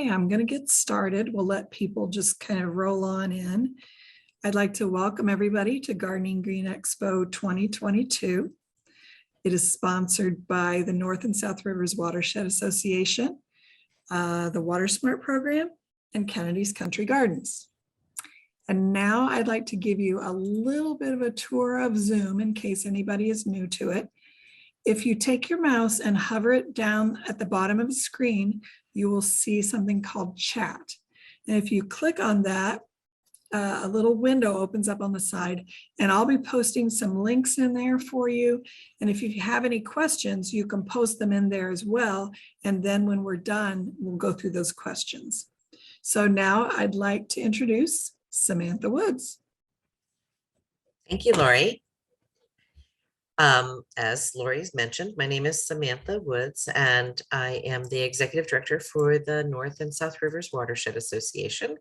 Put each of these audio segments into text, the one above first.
Okay, I'm going to get started. We'll let people just kind of roll on in. I'd like to welcome everybody to Gardening Green Expo 2022. It is sponsored by the North and South Rivers Watershed Association, the Water Smart program, and Kennedy's Country Gardens. And now I'd like to give you a little bit of a tour of Zoom in case anybody is new to it. If you take your mouse and hover it down at the bottom of the screen, you will see something called chat. And if you click on that, a little window opens up on the side, and I'll be posting some links in there for you. And if you have any questions, you can post them in there as well. And then when we're done, we'll go through those questions. So now I'd like to introduce Samantha Woods. Thank you, Lori. As Lori's mentioned, my name is Samantha Woods, and I am the Executive Director for the North and South Rivers Watershed Association.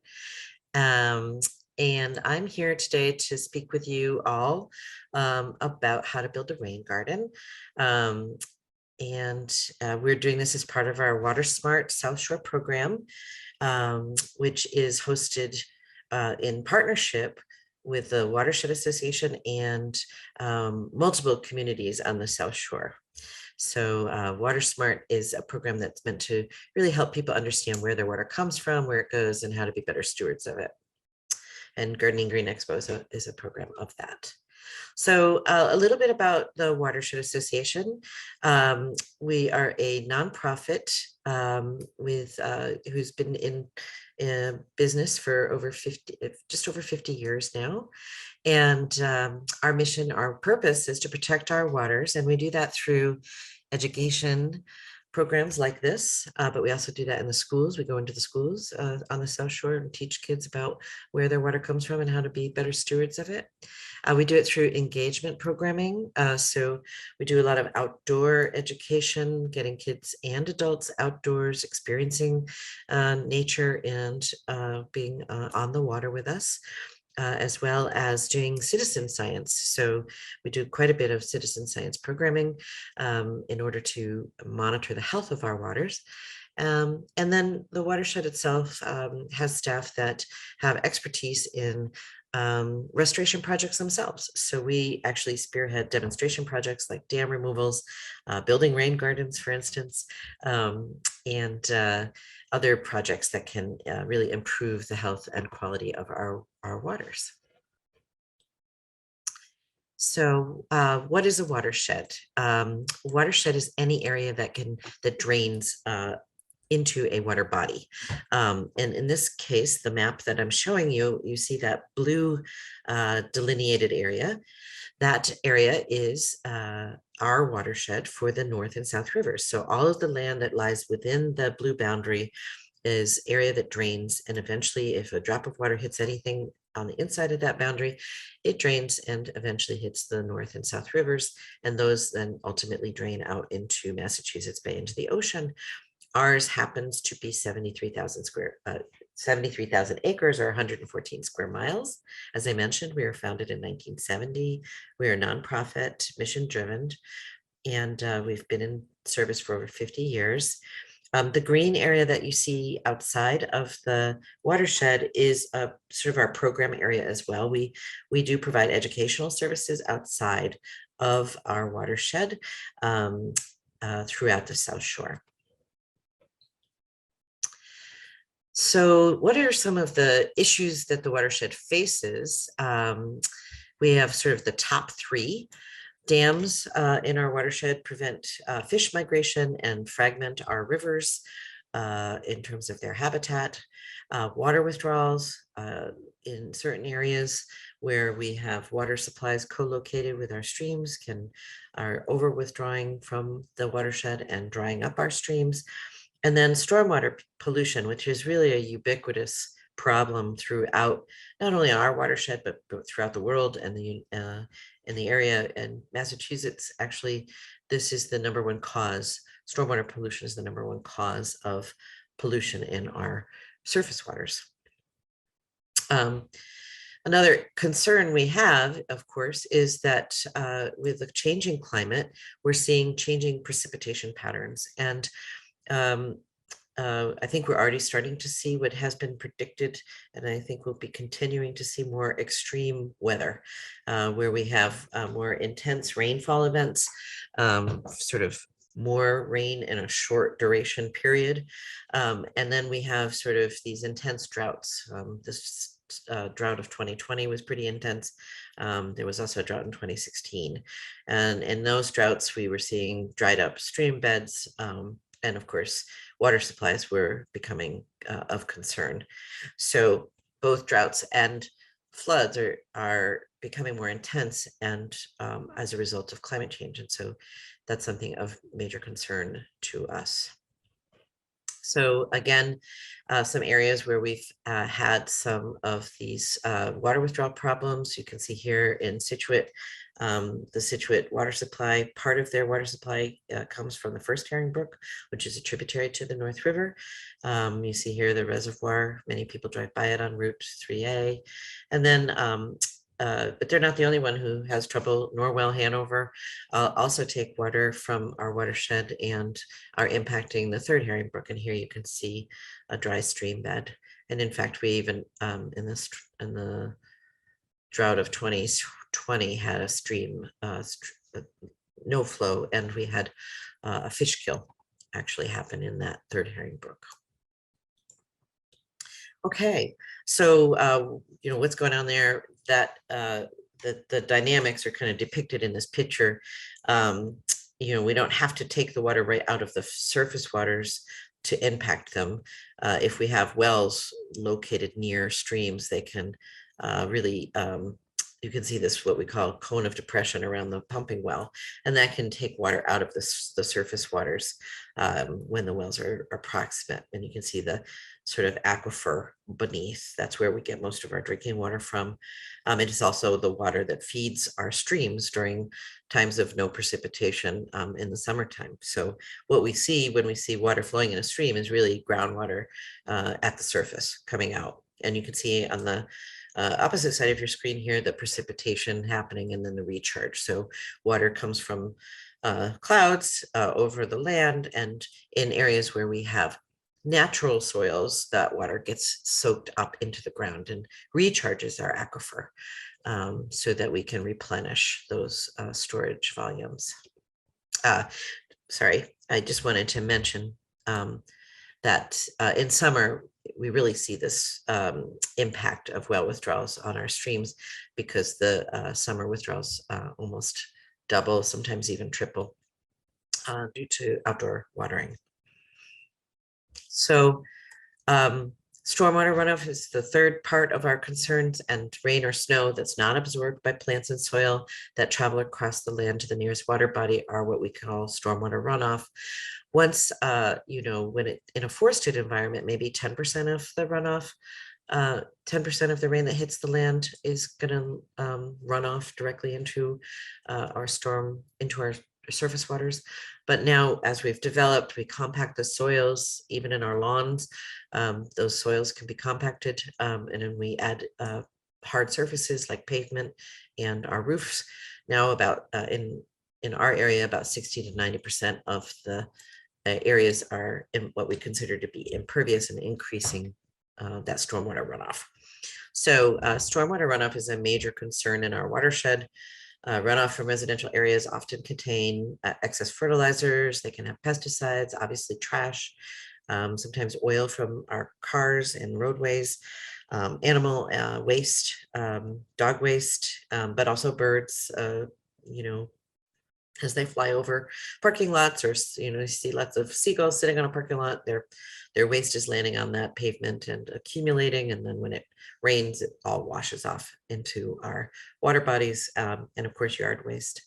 And I'm here today to speak with you all about how to build a rain garden. We're doing this as part of our Water Smart South Shore program, which is hosted in partnership with the Watershed Association and multiple communities on the South Shore. So Water Smart is a program that's meant to really help people understand where their water comes from, where it goes, and how to be better stewards of it. And Gardening Green Expo is a program of that. So a little bit about the Watershed Association. We are a nonprofit who's been in business for just over 50 years now. And our mission, our purpose is to protect our waters. And we do that through education programs like this, but we also do that in the schools. We go into the schools on the South Shore and teach kids about where their water comes from and how to be better stewards of it. We do it through engagement programming. So we do a lot of outdoor education, getting kids and adults outdoors, experiencing nature and being on the water with us. As well as doing citizen science. So we do quite a bit of citizen science programming in order to monitor the health of our waters. And then the watershed itself has staff that have expertise in restoration projects themselves. So we actually spearhead demonstration projects like dam removals, building rain gardens, for instance, and other projects that can really improve the health and quality of our waters. So what is a watershed? Watershed is any area that drains into a water body. And in this case, the map that I'm showing you, you see that blue delineated area. That area is our watershed for the North and South Rivers. So all of the land that lies within the blue boundary is area that drains. And eventually, if a drop of water hits anything on the inside of that boundary, it drains and eventually hits the North and South Rivers. And those then ultimately drain out into Massachusetts Bay, into the ocean. Ours happens to be 73,000 acres or 114 square miles. As I mentioned, we were founded in 1970. We are a nonprofit, mission driven, and we've been in service for over 50 years. The green area that you see outside of the watershed is a sort of our program area as well. We do provide educational services outside of our watershed throughout the South Shore. So what are some of the issues that the watershed faces? We have sort of the top three. Dams in our watershed prevent fish migration and fragment our rivers in terms of their habitat. Water withdrawals in certain areas where we have water supplies co-located with our streams are over withdrawing from the watershed and drying up our streams. And then stormwater pollution, which is really a ubiquitous problem throughout not only our watershed, but throughout the world and in the area. And Massachusetts, actually, this is the number one cause. Stormwater pollution is the number one cause of pollution in our surface waters. Another concern we have, of course, is that with the changing climate, we're seeing changing precipitation patterns. And I think we're already starting to see what has been predicted, and I think we'll be continuing to see more extreme weather, where we have more intense rainfall events, sort of more rain in a short duration period. And then we have sort of these intense droughts. This drought of 2020 was pretty intense. There was also a drought in 2016. And in those droughts, we were seeing dried up stream beds, and of course, water supplies were becoming of concern. So both droughts and floods are becoming more intense, and as a result of climate change. And so that's something of major concern to us. So again, some areas where we've had some of these water withdrawal problems. You can see here in Scituate, the Scituate water supply, part of their water supply comes from the First Herring Brook, which is a tributary to the North River. You see here the reservoir. Many people drive by it on Route 3A. And then but they're not the only one who has trouble. Norwell, Hanover also take water from our watershed and are impacting the Third Herring Brook. And here you can see a dry stream bed. And in fact, we even in the drought of 2020 had a stream no flow, and we had a fish kill actually happen in that Third Herring Brook. Okay, so you know what's going on there. That the dynamics are kind of depicted in this picture. You know, we don't have to take the water right out of the surface waters to impact them. If we have wells located near streams, they can really, you can see this, what we call cone of depression around the pumping well, and that can take water out of the surface waters when the wells are proximate. And you can see the sort of aquifer beneath. That's where we get most of our drinking water from. It is also the water that feeds our streams during times of no precipitation in the summertime. So what we see when we see water flowing in a stream is really groundwater at the surface coming out. And you can see on the opposite side of your screen here, the precipitation happening and then the recharge. So water comes from clouds over the land, and in areas where we have natural soils, that water gets soaked up into the ground and recharges our aquifer so that we can replenish those storage volumes. Sorry, I just wanted to mention that in summer, we really see this impact of well withdrawals on our streams, because the summer withdrawals almost double, sometimes even triple, due to outdoor watering. So stormwater runoff is the third part of our concerns, and rain or snow that's not absorbed by plants and soil that travel across the land to the nearest water body are what we call stormwater runoff. Once, you know, when it in a forested environment, maybe 10% of the runoff, 10% of the rain that hits the land is going to run off directly into our surface waters. But now, as we've developed, we compact the soils, even in our lawns. Those soils can be compacted, and then we add hard surfaces like pavement and our roofs. Now, about in our area, about 60 to 90% of the areas are in what we consider to be impervious, and increasing that stormwater runoff. So stormwater runoff is a major concern in our watershed. Runoff from residential areas often contain excess fertilizers. They can have pesticides, obviously trash, sometimes oil from our cars and roadways, animal waste, dog waste, but also birds, you know, as they fly over parking lots, or you know, you see lots of seagulls sitting on a parking lot. Their waste is landing on that pavement and accumulating, and then when it rains, it all washes off into our water bodies, and of course yard waste.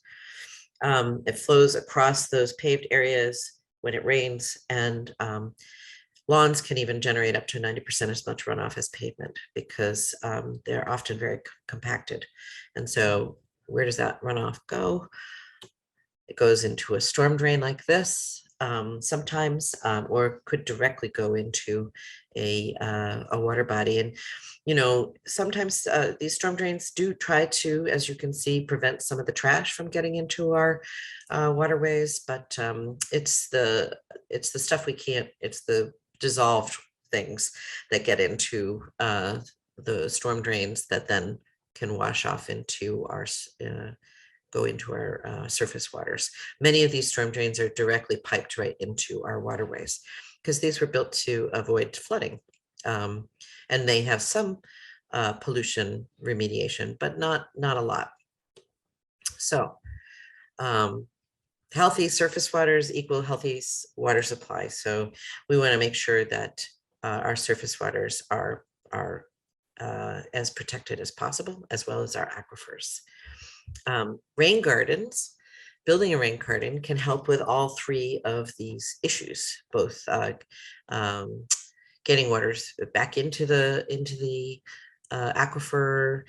It flows across those paved areas when it rains, and lawns can even generate up to 90% as much runoff as pavement, because they're often very compacted. And so where does that runoff go? It goes into a storm drain like this sometimes, or could directly go into a water body. And, you know, sometimes these storm drains do try to, as you can see, prevent some of the trash from getting into our waterways, but it's the stuff we can't, it's the dissolved things that get into the storm drains that then can wash off into our go into our surface waters. Many of these storm drains are directly piped right into our waterways because these were built to avoid flooding. And they have some pollution remediation, but not a lot. So healthy surface waters equal healthy water supply. So we want to make sure that our surface waters are as protected as possible, as well as our aquifers. Rain gardens, building a rain garden can help with all three of these issues, both getting waters back into the aquifer,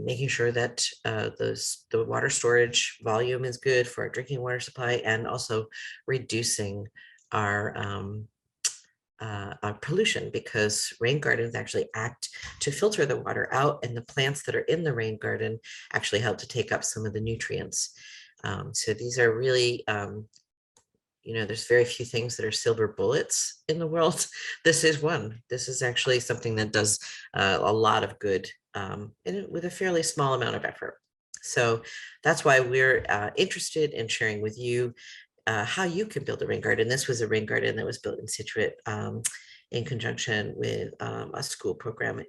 making sure that the water storage volume is good for our drinking water supply, and also reducing our pollution, because rain gardens actually act to filter the water out, and the plants that are in the rain garden actually help to take up some of the nutrients. So these are really, there's very few things that are silver bullets in the world. This is one. This is actually something that does a lot of good with a fairly small amount of effort. So that's why we're interested in sharing with you how you can build a rain garden. This was a rain garden that was built in Scituate in conjunction with a school program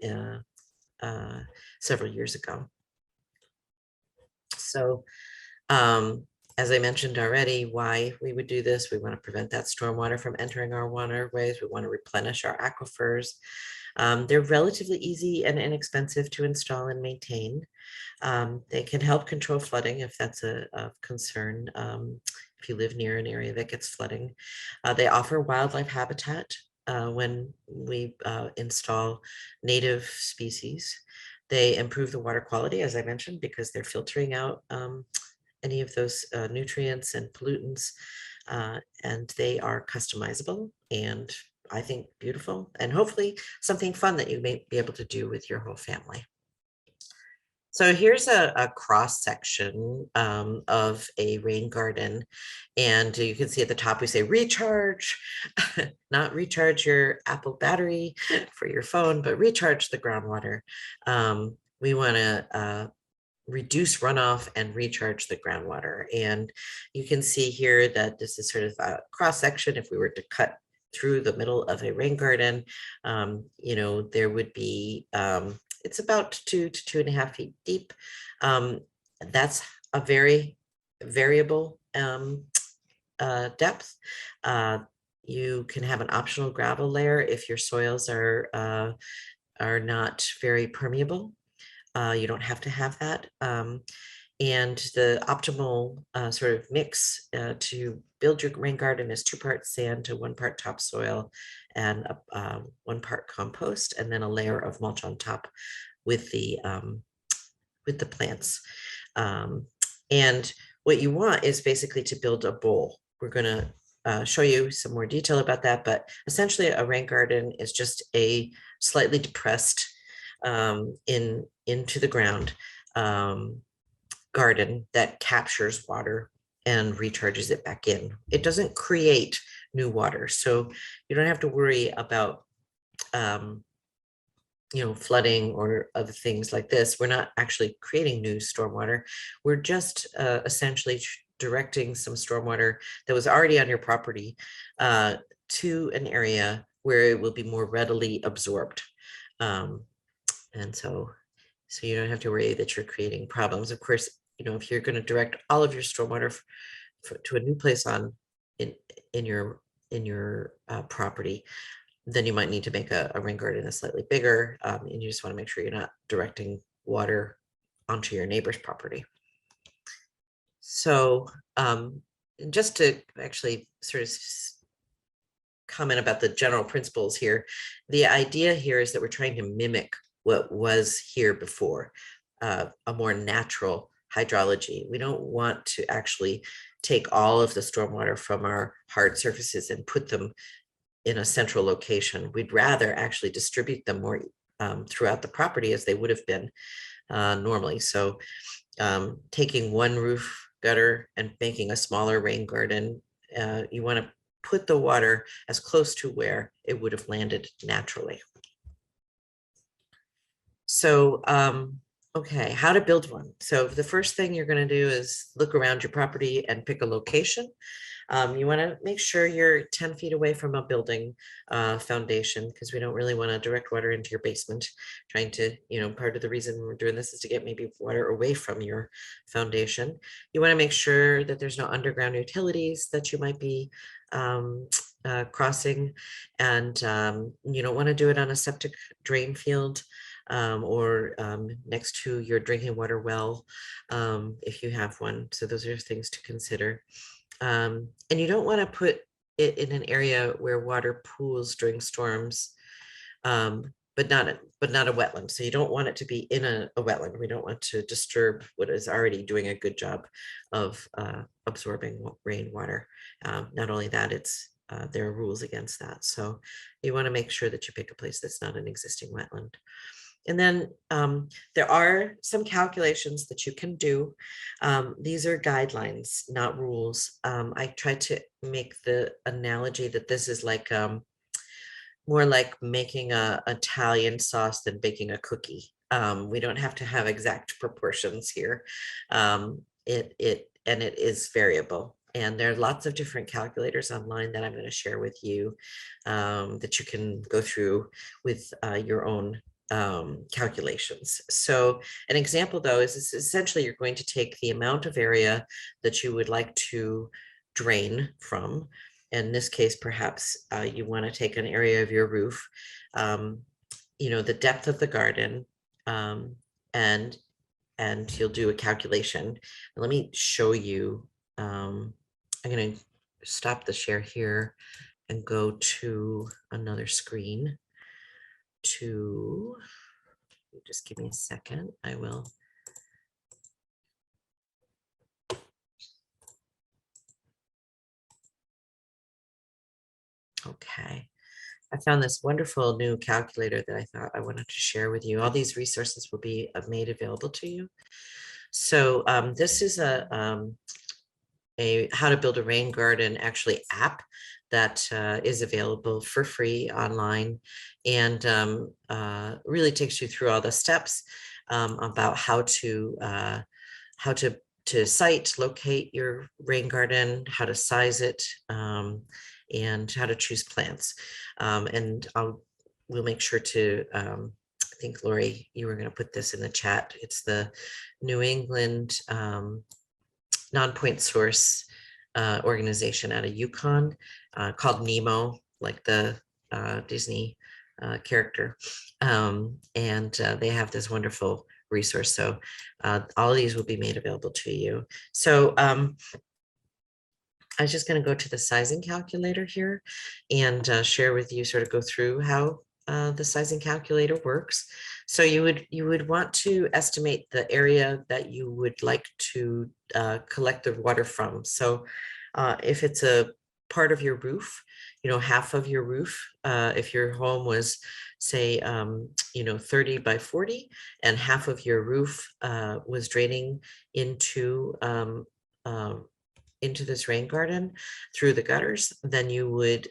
several years ago. So as I mentioned already, why we would do this: we want to prevent that stormwater from entering our waterways. We want to replenish our aquifers. They're relatively easy and inexpensive to install and maintain. They can help control flooding if that's a concern. If you live near an area that gets flooding. They offer wildlife habitat when we install native species. They improve the water quality, as I mentioned, because they're filtering out any of those nutrients and pollutants, and they are customizable and I think beautiful, and hopefully something fun that you may be able to do with your whole family. So here's a cross section of a rain garden, and you can see at the top we say recharge, not recharge your Apple battery for your phone, but recharge the groundwater. We want to reduce runoff and recharge the groundwater. And you can see here that this is sort of a cross section. If we were to cut through the middle of a rain garden, there would be it's about 2 to 2.5 feet deep. That's a very variable depth. You can have an optional gravel layer if your soils are not very permeable. You don't have to have that. And the optimal sort of mix to build your rain garden is 2 parts sand to 1 part topsoil, and 1 part compost, and then a layer of mulch on top with the plants. And what you want is basically to build a bowl. We're going to show you some more detail about that, but essentially a rain garden is just a slightly depressed into the ground garden that captures water and recharges it back in. It doesn't create new water, so you don't have to worry about flooding or other things like this. We're not actually creating new stormwater. We're just essentially directing some stormwater that was already on your property to an area where it will be more readily absorbed. And so you don't have to worry that you're creating problems. Of course, if you're going to direct all of your stormwater to a new place in your property, then you might need to make a rain garden that's slightly bigger, and you just want to make sure you're not directing water onto your neighbor's property. So just to actually sort of comment about the general principles here, the idea here is that we're trying to mimic what was here before, a more natural hydrology. We don't want to actually take all of the stormwater from our hard surfaces and put them in a central location. We'd rather actually distribute them more throughout the property as they would have been normally. So taking one roof gutter and making a smaller rain garden, you want to put the water as close to where it would have landed naturally. So, okay, how to build one. So the first thing you're going to do is look around your property and pick a location. You want to make sure you're 10 feet away from a building foundation, because we don't really want to direct water into your basement. Trying to, part of the reason we're doing this is to get maybe water away from your foundation. You want to make sure that there's no underground utilities that you might be crossing, and you don't want to do it on a septic drain field or next to your drinking water well, if you have one. So those are things to consider. And you don't want to put it in an area where water pools during storms, but not a wetland. So you don't want it to be in a wetland. We don't want to disturb what is already doing a good job of absorbing rainwater. Not only that, there are rules against that. So you want to make sure that you pick a place that's not an existing wetland. And then there are some calculations that you can do. These are guidelines, not rules. I tried to make the analogy that this is like more like making a Italian sauce than baking a cookie. We don't have to have exact proportions here. It is variable. And there are lots of different calculators online that I'm going to share with you that you can go through with your own calculations. So an example though is essentially you're going to take the amount of area that you would like to drain from. In this case, perhaps you want to take an area of your roof, the depth of the garden, and you'll do a calculation. Let me show you. I'm going to stop the share here and go to another screen. Just give me a second. I will. Okay. I found this wonderful new calculator that I thought I wanted to share with you. All these resources will be made available to you. So this is a how to build a rain garden actually app that is available for free online, and really takes you through all the steps about how to site, locate your rain garden, how to size it, and how to choose plants. And we'll make sure to, I think Lori, you were going to put this in the chat. It's the New England non-point source organization out of Yukon called Nemo, like the Disney character. And they have this wonderful resource. So all of these will be made available to you. So I was just going to go to the sizing calculator here and share with you, sort of go through how the sizing calculator works. So you would want to estimate the area that you would like to collect the water from. So if it's a part of your roof, half of your roof, if your home was, say, 30 by 40, and half of your roof was draining into this rain garden through the gutters, then you would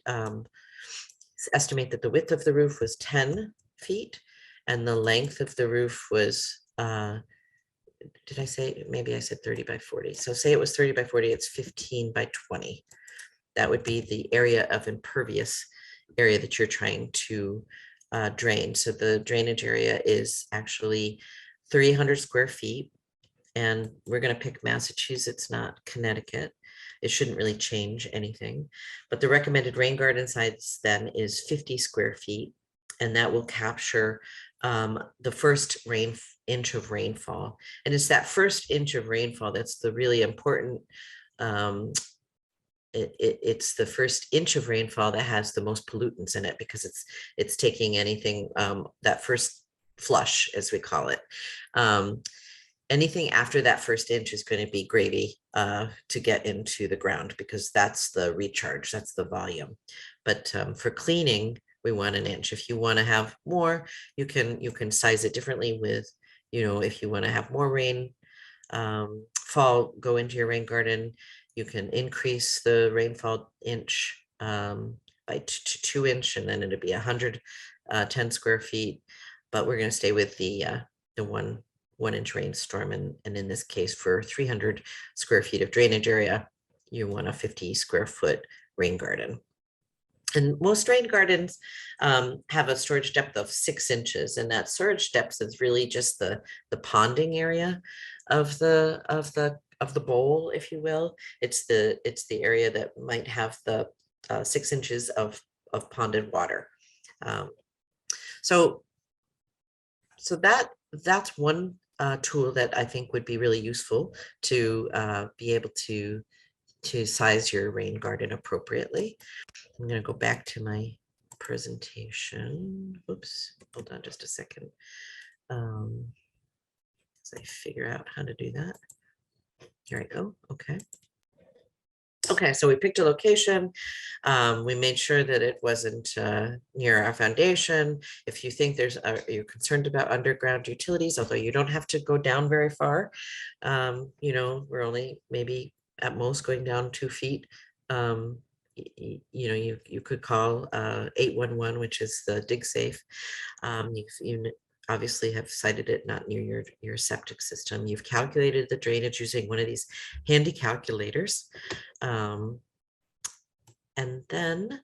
estimate that the width of the roof was 10 feet and the length of the roof was, did I say, maybe I said 30 by 40. So say it was 30 by 40, it's 15 by 20. That would be the area of impervious area that you're trying to drain. So the drainage area is actually 300 square feet. And we're going to pick Massachusetts, not Connecticut. It shouldn't really change anything. But the recommended rain garden size then is 50 square feet. And that will capture the first inch of rainfall. And it's that first inch of rainfall that's the really important. It's the first inch of rainfall that has the most pollutants in it, because it's taking anything, that first flush, as we call it. Anything after that first inch is going to be gravy to get into the ground, because that's the recharge, that's the volume. But for cleaning, we want an inch. If you want to have more, you can size it differently with, if you want to have more rain fall go into your rain garden, you can increase the rainfall inch by 2 inch, and then it'd be 110 square feet. But we're going to stay with the 1 inch rainstorm, and in this case, for 300 square feet of drainage area, you want a 50 square foot rain garden. And most rain gardens have a storage depth of 6 inches, and that storage depth is really just the ponding area of the bowl, if you will. It's the area that might have the 6 inches of ponded water. So that's one tool that I think would be really useful to be able to size your rain garden appropriately. I'm going to go back to my presentation. Oops, hold on just a second. As I figure out how to do that. Here I go. Okay. Okay, so we picked a location. We made sure that it wasn't near our foundation. If you think you're concerned about underground utilities, although you don't have to go down very far, we're only maybe at most going down 2 feet. You could call 811, which is the dig safe. You obviously have cited it not near your septic system. You've calculated the drainage using one of these handy calculators. And then,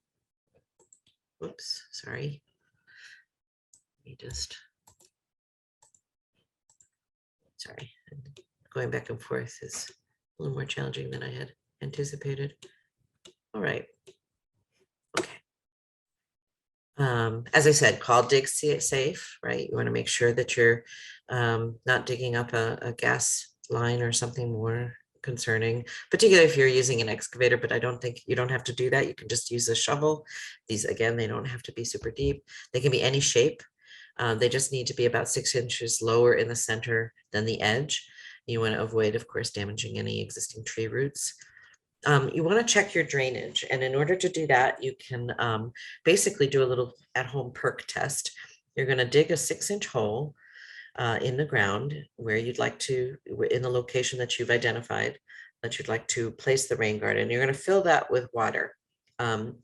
whoops, sorry. Going back and forth is a little more challenging than I had anticipated. All right. Okay. As I said, call dig safe, right? You want to make sure that you're not digging up a gas line or something more concerning, particularly if you're using an excavator, but I don't think you don't have to do that. You can just use a shovel. These, again, they don't have to be super deep. They can be any shape. They just need to be about 6 inches lower in the center than the edge. You want to avoid, of course, damaging any existing tree roots. You want to check your drainage, and in order to do that, you can basically do a little at-home perk test. You're going to dig a 6-inch hole in the ground where you'd like to, in the location that you've identified, that you'd like to place the rain garden. You're going to fill that with water.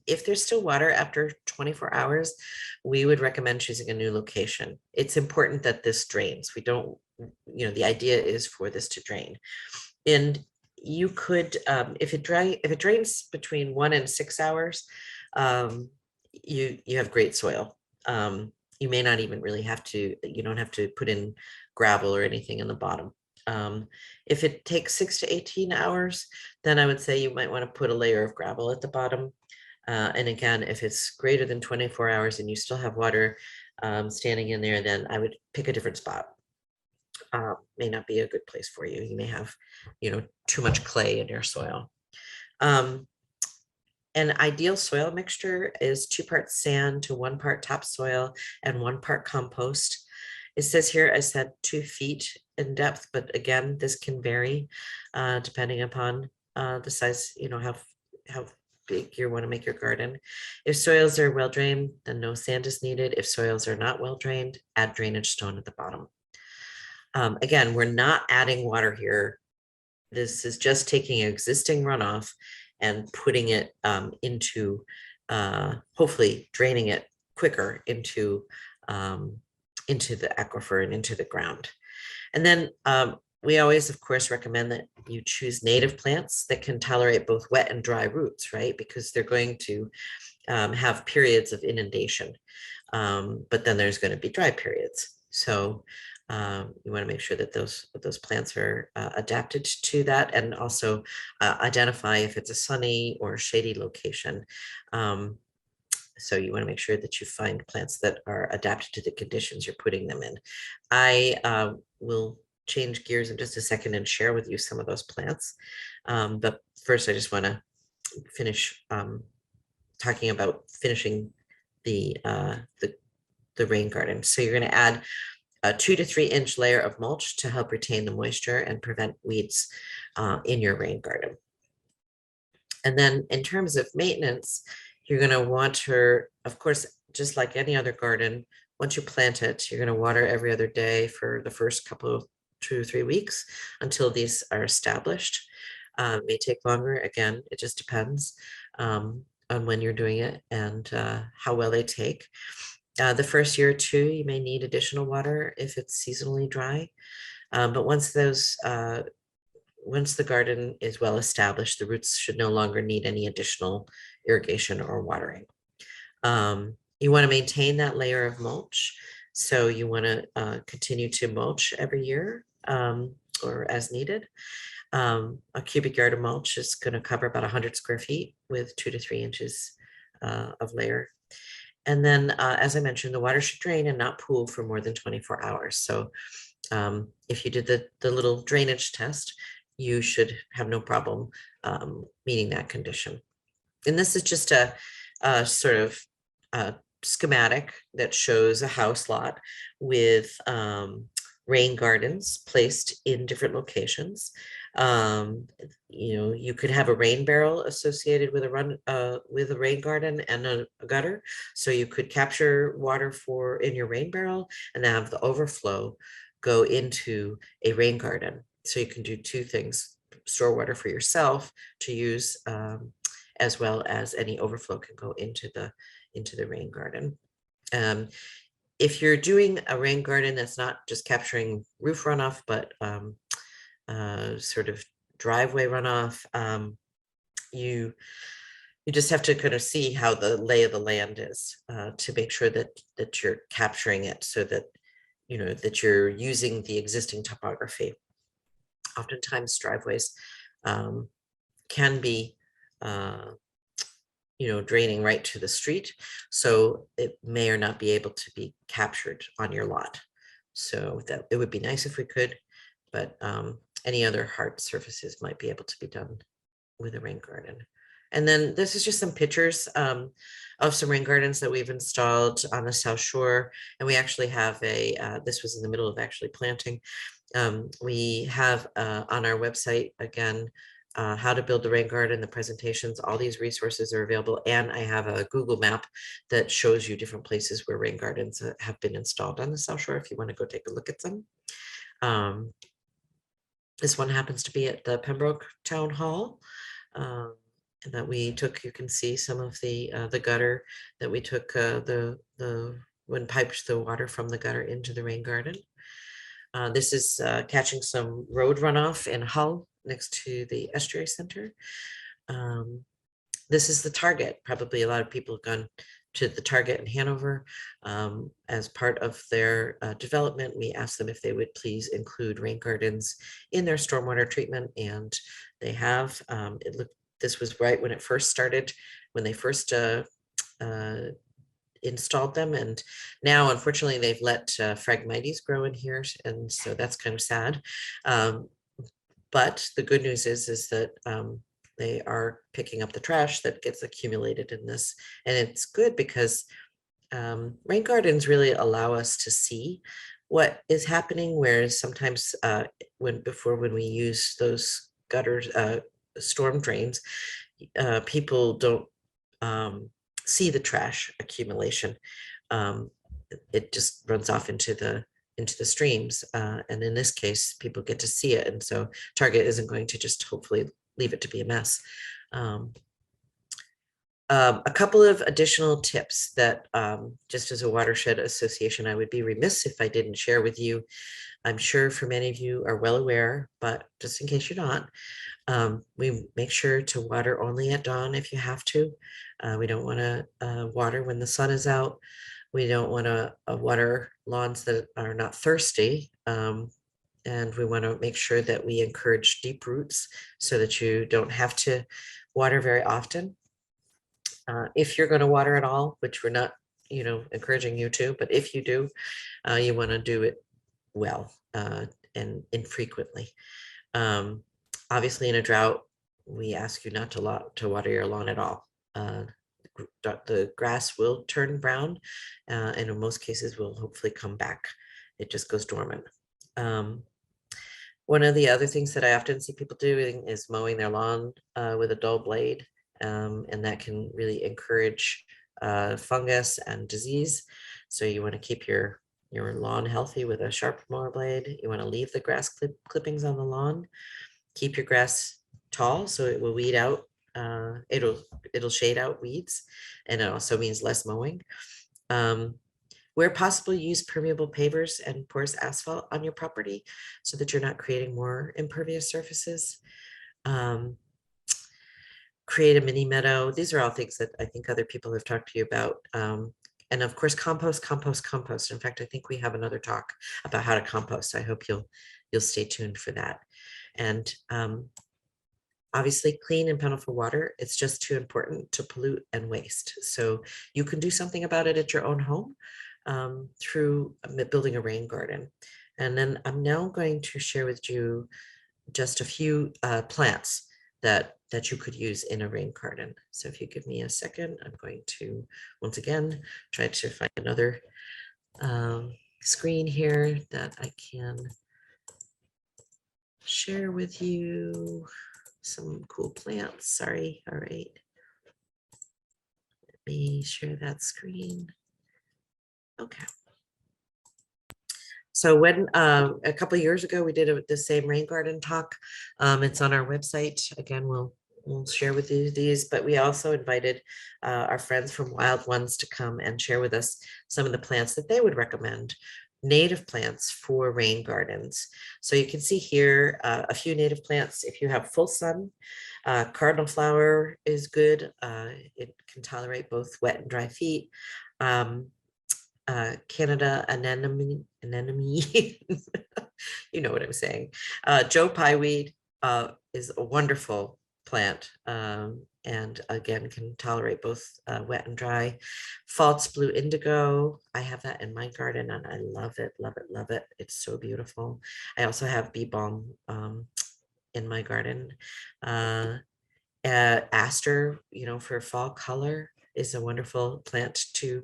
If there's still water after 24 hours, we would recommend choosing a new location. It's important that this drains. We don't, the idea is for this to drain. And you could, if it drains between 1 and 6 hours, you have great soil. You may not even really have to, you don't have to put in gravel or anything in the bottom. If it takes 6 to 18 hours, then I would say you might want to put a layer of gravel at the bottom. And again, if it's greater than 24 hours and you still have water standing in there, then I would pick a different spot. May not be a good place for you. You may have, too much clay in your soil. An ideal soil mixture is 2 parts sand to 1 part topsoil and 1 part compost. It says here, I said 2 feet in depth, but again, this can vary depending upon the size, how big you want to make your garden. If soils are well drained, then no sand is needed. If soils are not well drained, add drainage stone at the bottom. Again, we're not adding water here. This is just taking existing runoff and putting it into, hopefully draining it quicker into the aquifer and into the ground. And then we always, of course, recommend that you choose native plants that can tolerate both wet and dry roots, right? Because they're going to have periods of inundation, but then there's going to be dry periods. So you want to make sure that those plants are adapted to that, and also identify if it's a sunny or shady location. So you want to make sure that you find plants that are adapted to the conditions you're putting them in. I will change gears in just a second and share with you some of those plants. But first, I just want to finish talking about finishing the rain garden. So you're going to add a 2 to 3 inch layer of mulch to help retain the moisture and prevent weeds in your rain garden. And then in terms of maintenance, you're going to water, of course, just like any other garden. Once you plant it, you're going to water every other day for the first couple of 2 or 3 weeks until these are established. May take longer. Again, it just depends. on when you're doing it and how well they take. The first year or two, you may need additional water if it's seasonally dry. But once the garden is well established, the roots should no longer need any additional irrigation or watering. You want to maintain that layer of mulch. So you want to continue to mulch every year or as needed. A cubic yard of mulch is going to cover about 100 square feet with 2 to 3 inches of layer. And then, as I mentioned, the water should drain and not pool for more than 24 hours. So if you did the little drainage test, you should have no problem meeting that condition. And this is just a sort of schematic that shows a house lot with rain gardens placed in different locations. You could have a rain barrel associated with a rain garden and a gutter, so you could capture water in your rain barrel and have the overflow go into a rain garden. So you can do two things: store water for yourself to use, as well as any overflow can go into the rain garden. If you're doing a rain garden that's not just capturing roof runoff, but sort of driveway runoff, you just have to kind of see how the lay of the land is to make sure that you're capturing it, so that that you're using the existing topography. Oftentimes driveways can be draining right to the street, so it may or not be able to be captured on your lot. So that it would be nice if we could, but any other hard surfaces might be able to be done with a rain garden. And then this is just some pictures of some rain gardens that we've installed on the South Shore. And we actually have this was in the middle of actually planting. We have on our website, again, how to build the rain garden, the presentations, all these resources are available. And I have a Google map that shows you different places where rain gardens have been installed on the South Shore if you want to go take a look at them. This one happens to be at the Pembroke Town Hall that we took. You can see some of the gutter that we took when piped the water from the gutter into the rain garden. This is catching some road runoff in Hull next to the Estuary Center. This is the Target. Probably a lot of people have gone to the Target in Hanover. As part of their development, we asked them if they would please include rain gardens in their stormwater treatment, and they have. This was right when it first started, when they first installed them, and now unfortunately they've let Phragmites grow in here, and so that's kind of sad. But the good news is that they are picking up the trash that gets accumulated in this, and it's good because rain gardens really allow us to see what is happening, whereas sometimes when we use those gutters, storm drains, people don't see the trash accumulation. It just runs off into the streams, and in this case people get to see it, and so Target isn't going to just hopefully leave it to be a mess. A couple of additional tips that just as a watershed association I would be remiss if I didn't share with you. I'm sure for many of you are well aware, but just in case you're not, we make sure to water only at dawn if you have to. We don't want to water when the sun is out. We don't want to water lawns that are not thirsty. And we want to make sure that we encourage deep roots so that you don't have to water very often. If you're going to water at all, which we're not, encouraging you to, but if you do, you want to do it well and infrequently. Obviously, in a drought, we ask you not to water your lawn at all. The grass will turn brown, and in most cases will hopefully come back. It just goes dormant. One of the other things that I often see people doing is mowing their lawn with a dull blade, and that can really encourage fungus and disease. So you want to keep your lawn healthy with a sharp mower blade. You want to leave the grass clippings on the lawn. Keep your grass tall so it will weed out It'll shade out weeds, and it also means less mowing. Where possible, use permeable pavers and porous asphalt on your property so that you're not creating more impervious surfaces. Create a mini meadow. These are all things that I think other people have talked to you about. And of course, compost, compost, compost. In fact, I think we have another talk about how to compost. I hope you'll stay tuned for that. And obviously, clean and plentiful water, it's just too important to pollute and waste. So you can do something about it at your own home through building a rain garden. And then I'm now going to share with you just a few plants that you could use in a rain garden. So if you give me a second, I'm going to once again try to find another screen here that I can share with you some cool plants. Sorry. All right. Let me share that screen. Okay. So when a couple of years ago we did the same rain garden talk. It's on our website. Again, we'll share with you these, but we also invited our friends from Wild Ones to come and share with us some of the plants that they would recommend, native plants for rain gardens. So you can see here a few native plants. If you have full sun, cardinal flower is good. It can tolerate both wet and dry feet. Canada anemone, you know what I'm saying. Joe Pieweed is a wonderful plant, and again can tolerate both wet and dry. False blue indigo, I have that in my garden and I love it, love it, love it. It's so beautiful. I also have bee balm in my garden. Aster, for fall color, is a wonderful plant to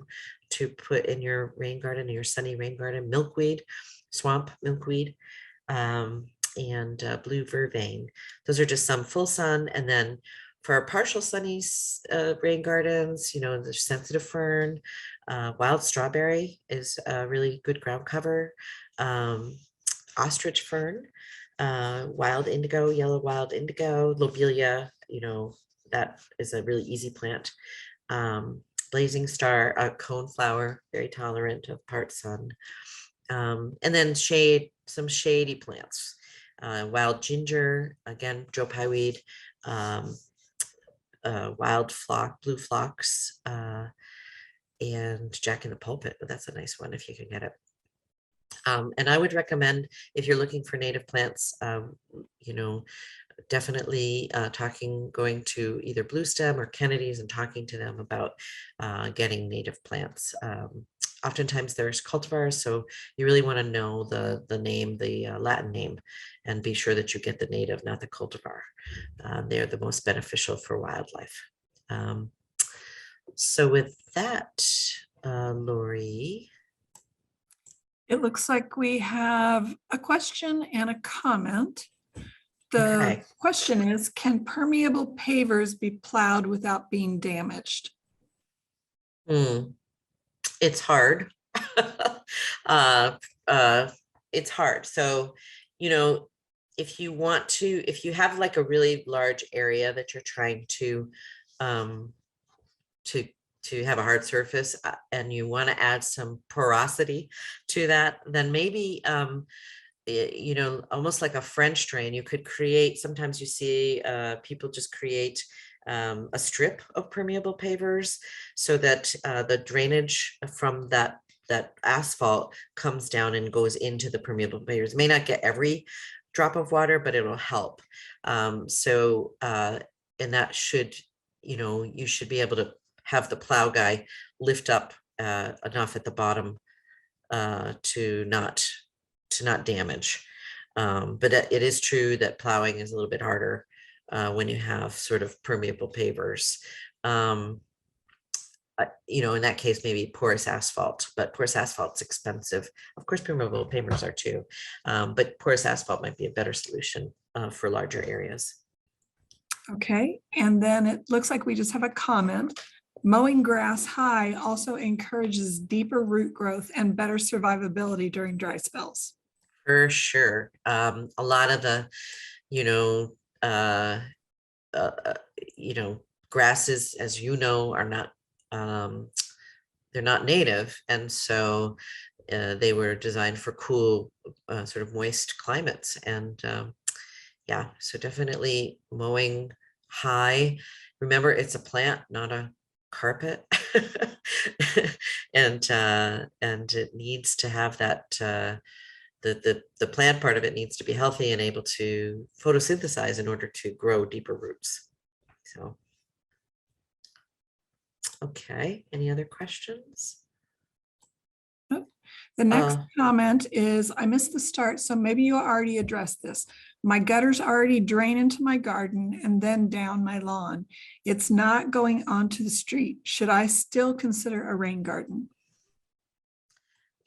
put in your rain garden, your sunny rain garden. Milkweed, swamp milkweed, and blue vervain. Those are just some full sun. And then for our partial sunny rain gardens, the sensitive fern, wild strawberry is a really good ground cover. Ostrich fern, wild indigo, yellow wild indigo, lobelia, that is a really easy plant. Blazing star, a coneflower, very tolerant of part sun. And then some shady plants. Wild ginger, again, Joe Pieweed, wild blue phlox, and Jack in the Pulpit. That's a nice one if you can get it. And I would recommend, if you're looking for native plants, definitely going to either Blue Stem or Kennedy's and talking to them about getting native plants. Oftentimes there's cultivars, so you really want to know the name, the Latin name, and be sure that you get the native, not the cultivar. They're the most beneficial for wildlife. So with that, Lori. It looks like we have a question and a comment. The question is, can permeable pavers be plowed without being damaged? It's hard. It's hard. So, if you have like a really large area that you're trying to have a hard surface and you want to add some porosity to that, then maybe almost like a French drain, you could create. Sometimes you see people just create a strip of permeable pavers so that the drainage from that asphalt comes down and goes into the permeable pavers. It may not get every drop of water, but it will help. And that should, you should be able to have the plow guy lift up enough at the bottom to not damage. But it is true that plowing is a little bit harder when you have sort of permeable pavers. In that case, maybe porous asphalt, but porous asphalt's expensive. Of course, permeable pavers are too, but porous asphalt might be a better solution for larger areas. Okay, and then it looks like we just have a comment. Mowing grass high also encourages deeper root growth and better survivability during dry spells. For sure. A lot of the, you know, grasses, as you know, are not, they're not native. And so they were designed for cool, sort of moist climates. And yeah, so definitely mowing high. Remember, it's a plant, not a carpet. And it needs to have that, the plant part of it needs to be healthy and able to photosynthesize in order to grow deeper roots. So, okay, any other questions? The next Uh, comment is, I missed the start, so maybe you already addressed this. My gutters already drain into my garden and then down my lawn. It's not going onto the street. Should I still consider a rain garden?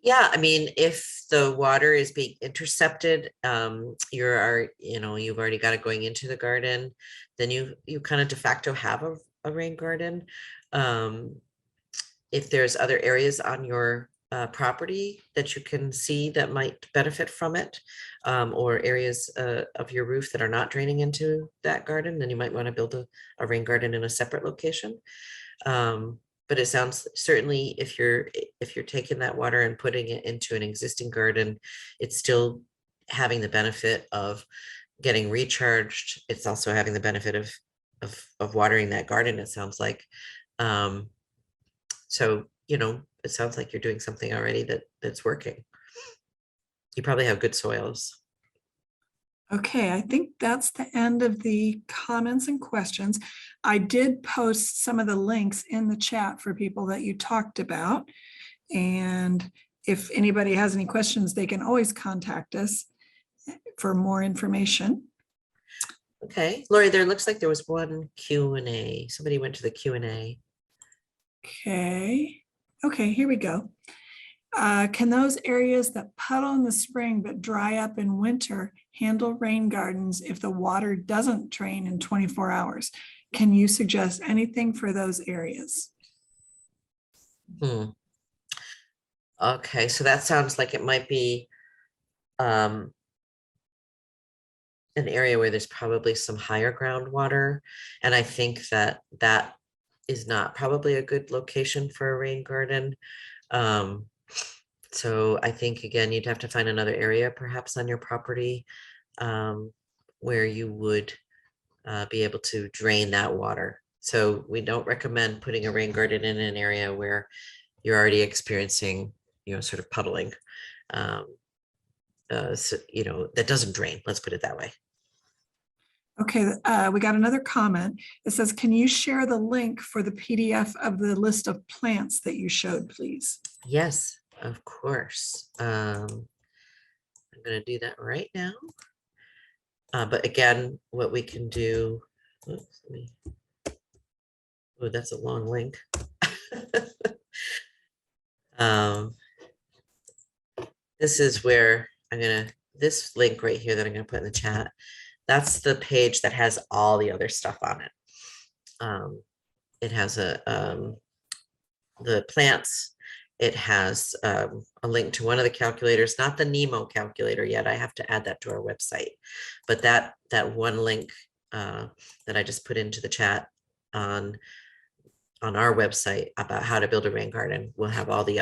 Yeah, I mean, if the water is being intercepted, you've already got it going into the garden, then you kind of de facto have a rain garden. Um, if there's other areas on your property that you can see that might benefit from it, or areas of your roof that are not draining into that garden, then you might want to build a rain garden in a separate location. But it sounds, certainly if you're taking that water and putting it into an existing garden, it's still having the benefit of getting recharged. It's also having the benefit of watering that garden, it sounds like. So, it sounds like you're doing something already that's working. You probably have good soils. Okay, I think that's the end of the comments and questions. I did post some of the links in the chat for people that you talked about. And if anybody has any questions, they can always contact us for more information. Okay, Lori, there looks like there was one Q&A. Somebody went to the Q&A. Okay, here we go. Can those areas that puddle in the spring but dry up in winter handle rain gardens if the water doesn't drain in 24 hours? Can you suggest anything for those areas? Okay, so that sounds like it might be an area where there's probably some higher groundwater. And I think that is not probably a good location for a rain garden. So I think, again, you'd have to find another area perhaps on your property where you would be able to drain that water. So we don't recommend putting a rain garden in an area where you're already experiencing, sort of puddling. That doesn't drain, let's put it that way. Okay, we got another comment. It says, can you share the link for the PDF of the list of plants that you showed, please? Yes, of course. I'm going to do that right now. But again, what we can do, oh, that's a long link. This is where this link right here that I'm gonna put in the chat, that's the page that has all the other stuff on it. It has the plants. It has a link to one of the calculators, not the NEMO calculator yet. I have to add that to our website. But that one link that I just put into the chat on our website about how to build a rain garden will have all these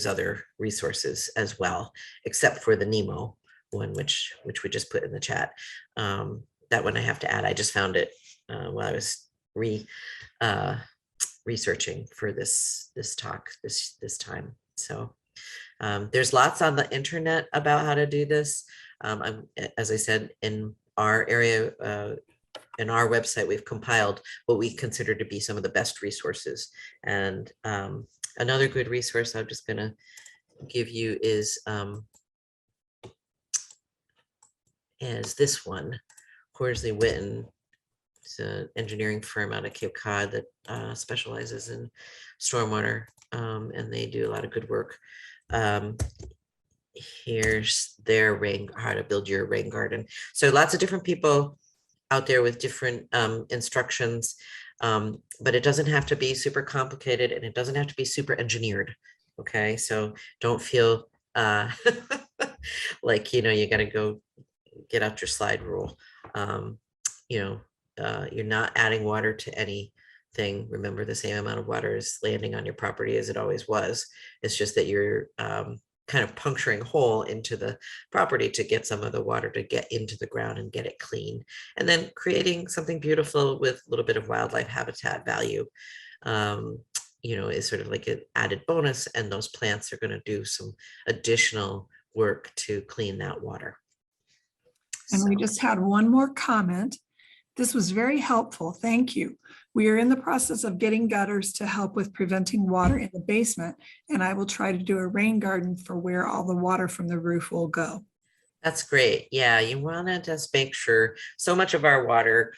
other resources as well, except for the NEMO one, which we just put in the chat. That one I have to add. I just found it while I was researching for this talk this time. So there's lots on the internet about how to do this. As I said, in our area, in our website, we've compiled what we consider to be some of the best resources. And another good resource I'm just going to give you is this one, Horsley Witten. It's an engineering firm out of Cape Cod that specializes in stormwater, and they do a lot of good work. Here's their how to build your rain garden. So lots of different people out there with different instructions, but it doesn't have to be super complicated and it doesn't have to be super engineered. Okay, so don't feel like you got to go get out your slide rule. you're not adding water to anything. Remember, the same amount of water is landing on your property as it always was. It's just that you're kind of puncturing a hole into the property to get some of the water to get into the ground and get it clean, and then creating something beautiful with a little bit of wildlife habitat value. Is sort of like an added bonus, and those plants are going to do some additional work to clean that water. And we just had one more comment. This was very helpful. Thank you. We are in the process of getting gutters to help with preventing water in the basement, and I will try to do a rain garden for where all the water from the roof will go. That's great. Yeah, you want to just make sure so much of our water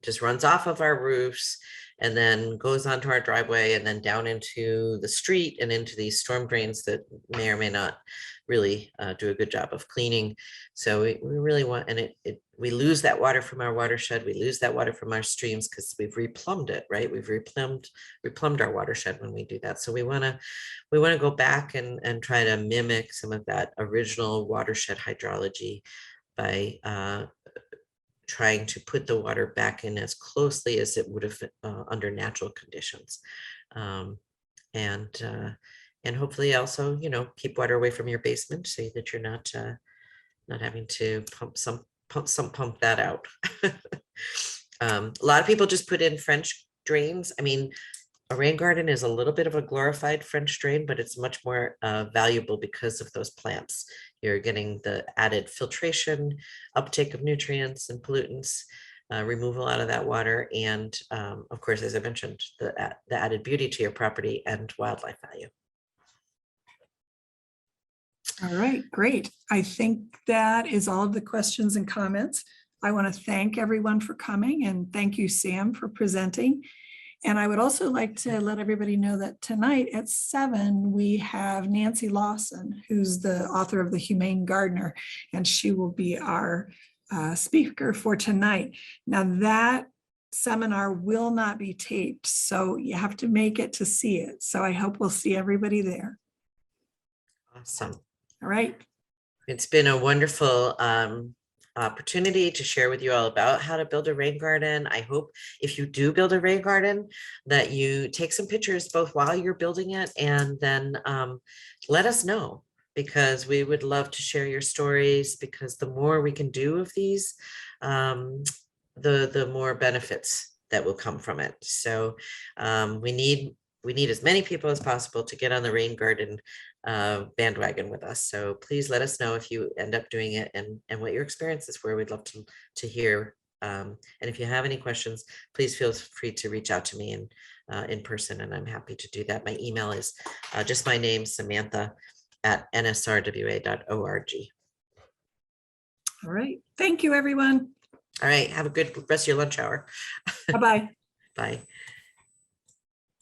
just runs off of our roofs and then goes onto our driveway and then down into the street and into these storm drains that may or may not really do a good job of cleaning. So we really want, and we lose that water from our watershed. We lose that water from our streams because we've replumbed it, right? We've replumbed our watershed when we do that. So we want to go back and try to mimic some of that original watershed hydrology by trying to put the water back in as closely as it would have under natural conditions. And hopefully also, keep water away from your basement so that you're not having to pump that out. A lot of people just put in French drains. I mean, a rain garden is a little bit of a glorified French drain, but it's much more valuable because of those plants. You're getting the added filtration, uptake of nutrients and pollutants, removal out of that water, and of course, as I mentioned, the added beauty to your property and wildlife value. All right, great. I think that is all of the questions and comments. I want to thank everyone for coming, and thank you, Sam, for presenting. And I would also like to let everybody know that tonight at 7, we have Nancy Lawson, who's the author of The Humane Gardener, and she will be our speaker for tonight. Now that seminar will not be taped, so you have to make it to see it. So I hope we'll see everybody there. Awesome. All right. It's been a wonderful opportunity to share with you all about how to build a rain garden. I hope if you do build a rain garden that you take some pictures both while you're building it and then let us know, because we would love to share your stories, because the more we can do of these, the more benefits that will come from it. So we need as many people as possible to get on the rain garden bandwagon with us. So please let us know if you end up doing it and what your experiences were. We'd love to hear. And if you have any questions, please feel free to reach out to me in person, and I'm happy to do that. My email is just my name, Samantha @nsrwa.org. All right. Thank you, everyone. All right. Have a good rest of your lunch hour. Bye-bye. Bye.